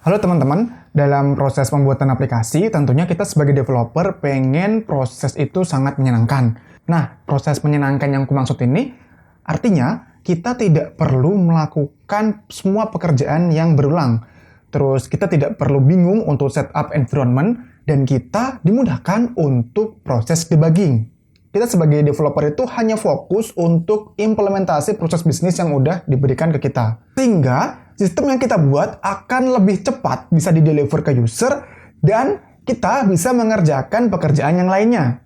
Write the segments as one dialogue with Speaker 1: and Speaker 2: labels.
Speaker 1: Halo teman-teman, dalam proses pembuatan aplikasi, tentunya kita sebagai developer pengen proses itu sangat menyenangkan. Nah, proses menyenangkan yang kumaksud ini, artinya kita tidak perlu melakukan semua pekerjaan yang berulang. Terus kita tidak perlu bingung untuk setup environment, dan kita dimudahkan untuk proses debugging. Kita sebagai developer itu hanya fokus untuk implementasi proses bisnis yang udah diberikan ke kita. Sehingga sistem yang kita buat akan lebih cepat bisa di-deliver ke user dan kita bisa mengerjakan pekerjaan yang lainnya.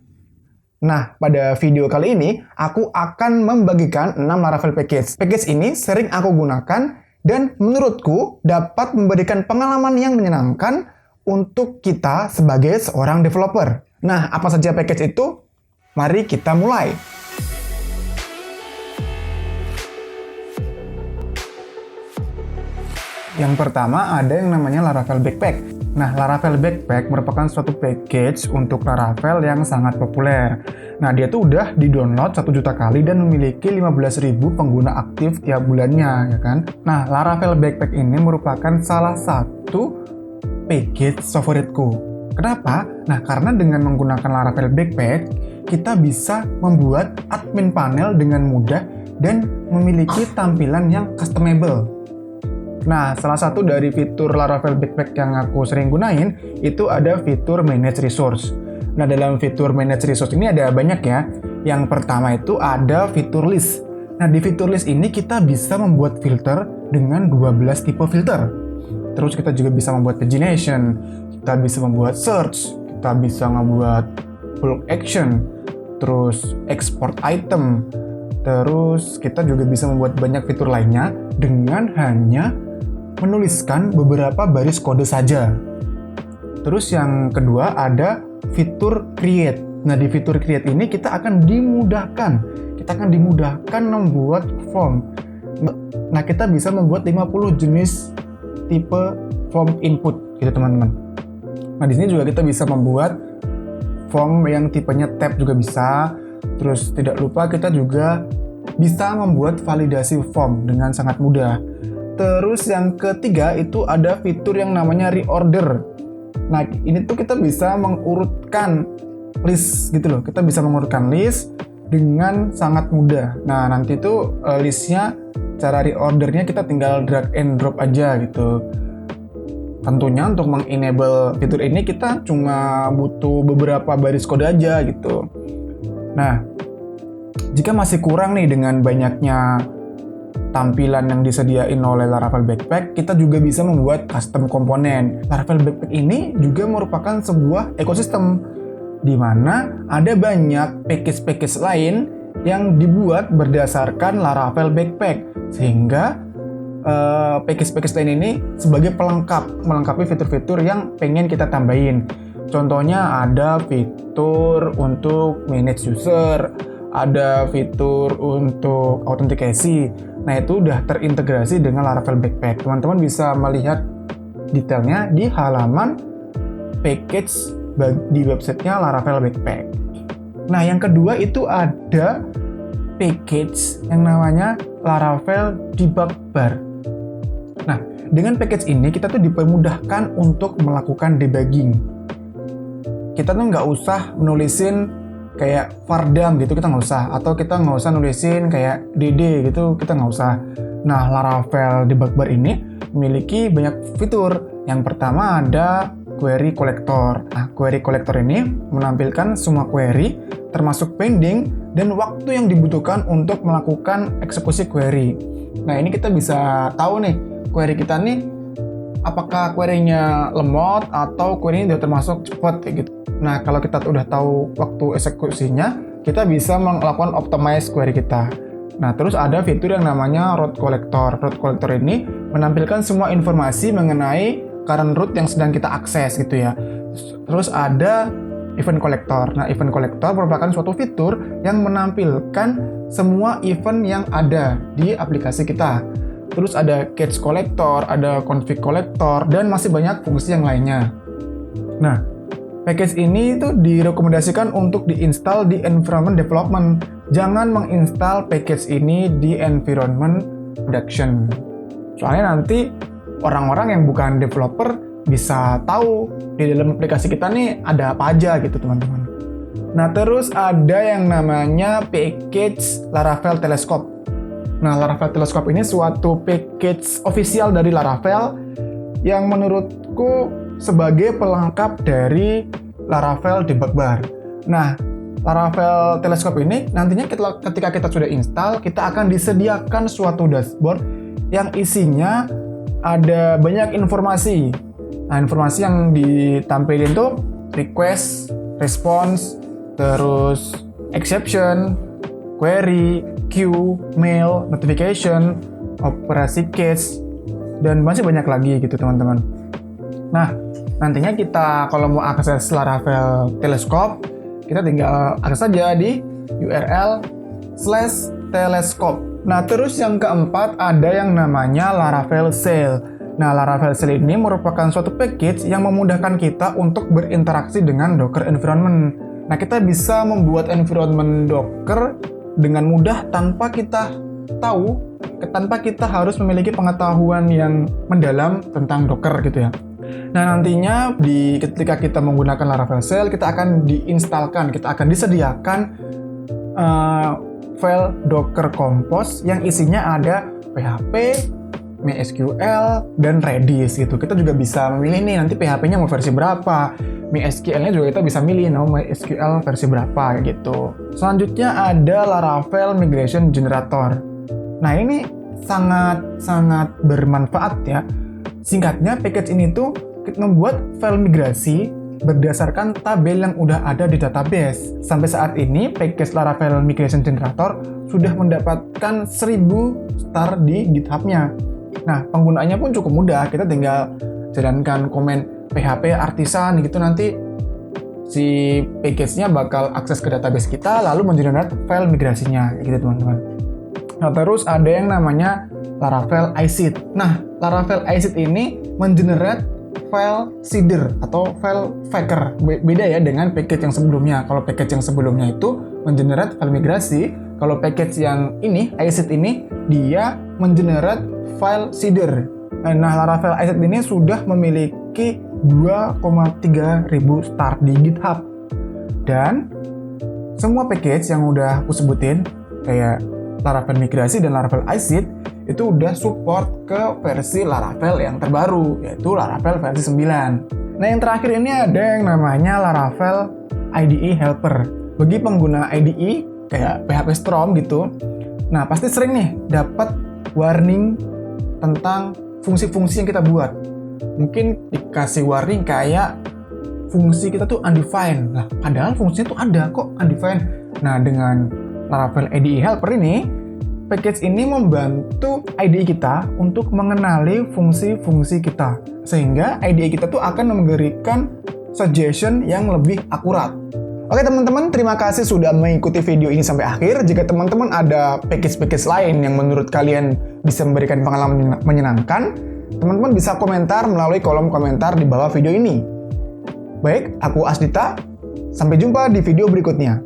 Speaker 1: Nah, pada video kali ini aku akan membagikan 6 Laravel package. Package ini sering aku gunakan dan menurutku dapat memberikan pengalaman yang menyenangkan untuk kita sebagai seorang developer. Nah, apa saja package itu? Mari kita mulai. Yang pertama ada yang namanya Laravel Backpack. Nah, Laravel Backpack merupakan suatu package untuk Laravel yang sangat populer. Nah, dia tuh udah di-download 1 juta kali dan memiliki 15.000 pengguna aktif tiap bulannya, ya kan? Nah, Laravel Backpack ini merupakan salah satu package favoritku. Kenapa? Nah, karena dengan menggunakan Laravel Backpack, kita bisa membuat admin panel dengan mudah dan memiliki tampilan yang customable. Nah, salah satu dari fitur Laravel Backpack yang aku sering gunain, itu ada fitur Manage Resource. Nah, dalam fitur Manage Resource ini ada banyak ya. Yang pertama itu ada fitur List. Nah, di fitur List ini kita bisa membuat filter dengan 12 tipe filter. Terus kita juga bisa membuat pagination, kita bisa membuat search, kita bisa membuat bulk action, terus export item, terus kita juga bisa membuat banyak fitur lainnya dengan hanya menuliskan beberapa baris kode saja. Terus yang kedua ada fitur create. Nah, di fitur create ini kita akan dimudahkan membuat form. Nah, kita bisa membuat 50 jenis tipe form input gitu teman-teman. Nah, di sini juga kita bisa membuat form yang tipenya tab juga bisa. Terus tidak lupa kita juga bisa membuat validasi form dengan sangat mudah. Terus yang ketiga itu ada fitur yang namanya reorder. Nah, ini tuh kita bisa mengurutkan list gitu loh. Kita bisa mengurutkan list dengan sangat mudah. Nah, nanti tuh listnya, cara reordernya kita tinggal drag and drop aja gitu. Tentunya untuk mengenable fitur ini kita cuma butuh beberapa baris kode aja gitu. Nah, jika masih kurang nih dengan banyaknya tampilan yang disediain oleh Laravel Backpack, kita juga bisa membuat custom komponen. Laravel Backpack ini juga merupakan sebuah ekosistem di mana ada banyak package-package lain yang dibuat berdasarkan Laravel Backpack, sehingga package-package lain ini sebagai melengkapi fitur-fitur yang pengen kita tambahin. Contohnya ada fitur untuk manage user, ada fitur untuk autentikasi. Nah, itu udah terintegrasi dengan Laravel Backpack. Teman-teman bisa melihat detailnya di halaman package di websitenya Laravel Backpack. Nah, yang kedua itu ada package yang namanya Laravel Debug Bar. Nah, dengan package ini kita tuh dipermudahkan untuk melakukan debugging. Kita tuh nggak usah menulisin kayak vardam gitu, kita nggak usah. Atau kita nggak usah nulisin kayak dd gitu, kita nggak usah. Nah, Laravel Debug Bar ini memiliki banyak fitur. Yang pertama ada query collector. Nah, query collector ini menampilkan semua query, termasuk pending dan waktu yang dibutuhkan untuk melakukan eksekusi query. Nah, ini kita bisa tahu nih, query kita nih apakah query-nya lemot atau query-nya udah termasuk cepat kayak gitu. Nah, kalau kita udah tahu waktu eksekusinya, kita bisa melakukan optimize query kita. Nah, terus ada fitur yang namanya route collector. Route collector ini menampilkan semua informasi mengenai current route yang sedang kita akses gitu ya. Terus ada event collector. Nah, event collector merupakan suatu fitur yang menampilkan semua event yang ada di aplikasi kita. Terus ada catch collector, ada config collector, dan masih banyak fungsi yang lainnya. Nah, package ini tuh direkomendasikan untuk diinstal di environment development. Jangan menginstal package ini di environment production. Soalnya nanti orang-orang yang bukan developer bisa tahu di dalam aplikasi kita nih ada apa aja gitu teman-teman. Nah terus ada yang namanya package Laravel Telescope. Nah Laravel Telescope ini suatu package official dari Laravel yang menurutku sebagai pelengkap dari Laravel Debug Bar. Nah Laravel Telescope ini nantinya ketika kita sudah install, kita akan disediakan suatu dashboard yang isinya ada banyak informasi. Nah, informasi yang ditampilin tuh request, response, terus exception, query, queue, mail, notification, operasi case, dan masih banyak lagi gitu teman-teman. Nah, nantinya kita kalau mau akses Laravel Telescope, kita tinggal akses saja di URL/telescope. Nah, terus yang keempat ada yang namanya Laravel Sail. Nah, Laravel Sail ini merupakan suatu package yang memudahkan kita untuk berinteraksi dengan Docker environment. Nah, kita bisa membuat environment Docker dengan mudah tanpa kita harus memiliki pengetahuan yang mendalam tentang Docker gitu ya. Nah, nantinya ketika kita menggunakan Laravel Sail, kita akan disediakan file Docker Compose yang isinya ada PHP, MySQL, dan Redis gitu. Kita juga bisa memilih nih nanti PHP-nya mau versi berapa, MySQL-nya juga kita bisa milih mau MySQL versi berapa gitu. Selanjutnya ada Laravel Migration Generator. Nah ini sangat bermanfaat ya. Singkatnya package ini tuh membuat file migrasi berdasarkan tabel yang udah ada di database. Sampai saat ini, package Laravel Migration Generator sudah mendapatkan 1000 star di GitHub-nya. Nah, penggunaannya pun cukup mudah. Kita tinggal jalankan komen PHP artisan gitu, nanti si package-nya bakal akses ke database kita, lalu mengenerate file migrasinya, gitu teman-teman. Nah, terus ada yang namanya Laravel iSeed. Nah, Laravel iSeed ini mengenerate file seeder atau file faker. Beda ya dengan package yang sebelumnya. Kalau package yang sebelumnya itu mengenerate file migrasi, kalau package yang ini, iSeed ini, dia mengenerate file seeder. Nah, Laravel iSeed ini sudah memiliki 2,3 ribu star di GitHub. Dan semua package yang udah aku sebutin, kayak Laravel migrasi dan Laravel iSeed, itu udah support ke versi Laravel yang terbaru, yaitu Laravel versi 9. Nah, yang terakhir ini ada yang namanya Laravel IDE Helper. Bagi pengguna IDE, kayak PHP Storm gitu, nah pasti sering nih dapat warning tentang fungsi-fungsi yang kita buat. Mungkin dikasih warning kayak fungsi kita tuh undefined. Nah, padahal fungsinya tuh ada kok undefined. Nah, dengan Laravel IDE Helper ini, package ini membantu IDE kita untuk mengenali fungsi-fungsi kita. Sehingga IDE kita tuh akan memberikan suggestion yang lebih akurat. Oke teman-teman, terima kasih sudah mengikuti video ini sampai akhir. Jika teman-teman ada package-package lain yang menurut kalian bisa memberikan pengalaman menyenangkan, teman-teman bisa komentar melalui kolom komentar di bawah video ini. Baik, aku Asdita. Sampai jumpa di video berikutnya.